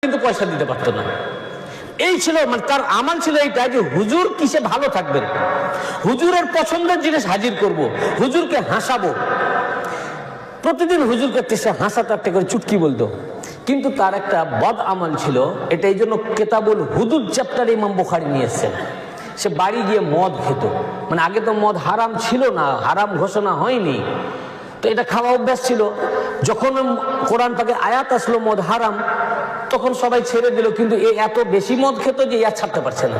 কিন্তু পয়সা দিতে পারতো না। এই ছিল মানে তার আমাল ছিল এইটা যে হুজুর কিসে ভালো থাকবেন, হুজুরের পছন্দের জিনিস হাজির করব, হুজুরকে হাসাবো। প্রতিদিন হুজুরকে হাসাতে একটা করে চুটকি বলতো। কিন্তু তার একটা বদ আমল ছিল, এটা এই জন্য কেতাবুল হুদুদ চ্যাপ্টার ইমাম বুখারী নিয়ে এসেছেন। সে বাড়ি গিয়ে মদ খেত, মানে আগে তো মদ হারাম ছিল না, হারাম ঘোষণা হয়নি, তো এটা খাওয়া অভ্যাস ছিল। যখন কোরআন পাকে আয়াত আসলো মদ হারাম, তখন সবাই ছেড়ে দিল, কিন্তু এ এত বেশি মদ খেত যে ইয়া ছাড়তে পারছে না।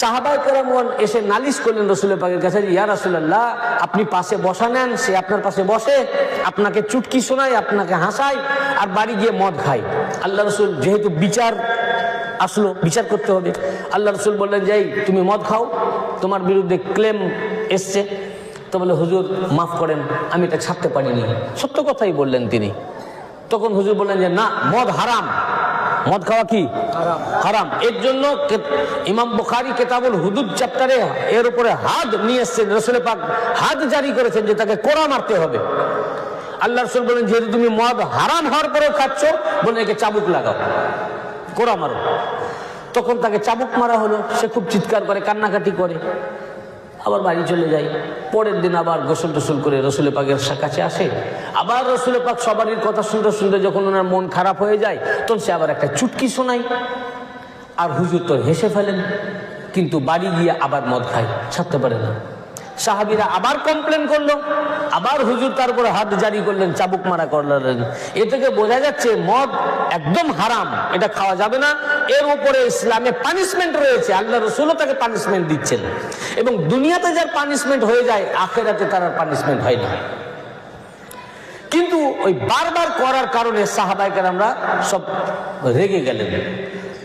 সাহাবায়ে কেরামগণ এসে নালিশ করলেন রাসূলের পাকের কাছে, ইয়া রাসূলুল্লাহ আপনি পাশে বসা নেন, সে আপনার পাশে বসে, আপনাকে চুটকি শোনায়, আপনাকে হাসায়, আর বাড়ি গিয়ে মদ খায়। আল্লাহ রাসূল যেহেতু বিচার আসলো, বিচার করতে হবে, আল্লাহ রাসূল বললেন যে তুমি মদ খাও, তোমার বিরুদ্ধে ক্লেম এসছে। তো বলে হুজুর মাফ করেন, আমি এটা ছাড়তে পারিনি। সত্য কথাই বললেন তিনি। তখন হুজুর বললেন যে না, মদ হারাম, মদ খাওয়া কি হারাম। এর জন্য ইমাম বুখারী কিতাবুল হুদুদ চ্যাপ্টারে এর উপরে হাদ নিয়ে এসেছেন, রাসূল পাক হাদ জারি করেছেন যে তাকে কোড়া মারতে হবে। আল্লাহ রাসূল বলেন যেহেতু তুমি মদ হারাম হওয়ার পরেও খাচ্ছ, বলে একে চাবুক লাগাও, কোড়া মারো। তখন তাকে চাবুক মারা হলো, সে খুব চিৎকার করে, কান্নাকাটি করে, আবার বাড়ি চলে যায়। পরের দিন আবার গোসল টোসল করে রাসূল পাকের কাছে আসে। আবার রাসূল পাক সবারই কথা শুনতে শুনতে যখন ওনার মন খারাপ হয়ে যায়, তখন সে আবার একটা চুটকি শোনায়, আর হুজুর তো হেসে ফেলেন, কিন্তু বাড়ি গিয়ে আবার মদ খায়, ছাড়তে পারে না। সাহাবীরা আবার কমপ্লেন করলো, আবার হুজুর তার উপরে হাত জারি করলেন, চাবুক মারা করলেন। এ থেকে বোঝা যাচ্ছে মদ একদম হারাম, এটা খাওয়া যাবে না। এর উপরে ইসলামে পানিশমেন্ট রয়েছে, আল্লাহ রাসূলও তাকে পানিশমেন্ট দিচ্ছেন, এবং দুনিয়াতে যার পানিশমেন্ট হয়ে যায়, আখিরাতে তার পানিশমেন্ট হয় না। কিন্তু ওই বারবার করার কারণে সাহাবায়ে কেরামরা সব রেগে গেলেন।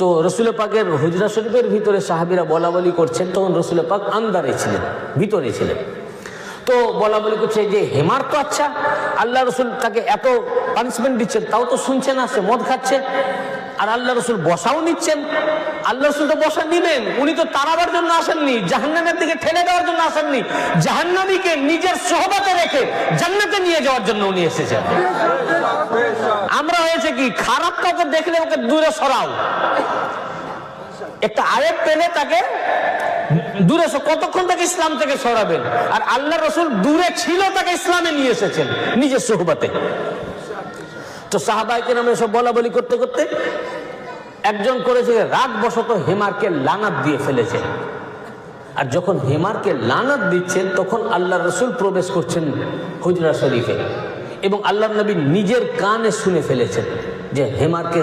তো রাসূল পাকের হুজরা শরীফের ভিতরে সাহাবীরা বলা বলি করছেন, তখন রাসূল পাক আন্দারে ছিলেন, ভিতরে ছিলেন। তো বলা বলি করছে যে হেমার তো আচ্ছা, আল্লাহ রাসূল তাকে এত পানিশমেন্ট দিচ্ছেন, তাও তো শুনছে না, সে মদ খাচ্ছে, আর আল্লাহ রাসূল বসাও নিচ্ছেন। আল্লাহ রাসূল তো বসা নিবেন, উনি তো তাড়াবার জন্য আসেননি, জাহান্নামের দিকে ঠেলে দেওয়ার জন্য আসেননি, জাহান্নামীকে নিজের সোহবতে রেখে জান্নাতে নিয়ে যাওয়ার জন্য উনি এসেছেন। আমরা হয়েছে কি, খারাপ কাউকে দেখলে ওকে দূরে সরাও, একটা আয়াত পেলে তাকে দূরে, কতক্ষণ তাকে ইসলাম থেকে সরাবেন? আর আল্লাহ রাসূল দূরে ছিল, তাকে ইসলামে নিয়ে এসেছেন নিজের সোহবতে। তো সাহাবায়ে কেরাম এসব বলা বলি করতে করতে একজন করেছে রাগ বশত হেমারকে লানাত দিয়ে ফেলেছে। আর যখন হেমারকে লানাত দিচ্ছেন, তখন আল্লাহ রাসূল প্রবেশ করছেন হুজরা শরীফে, এবং আল্লাহর নবী নিজের কানে শুনে ফেলেছেন যে হেমারকে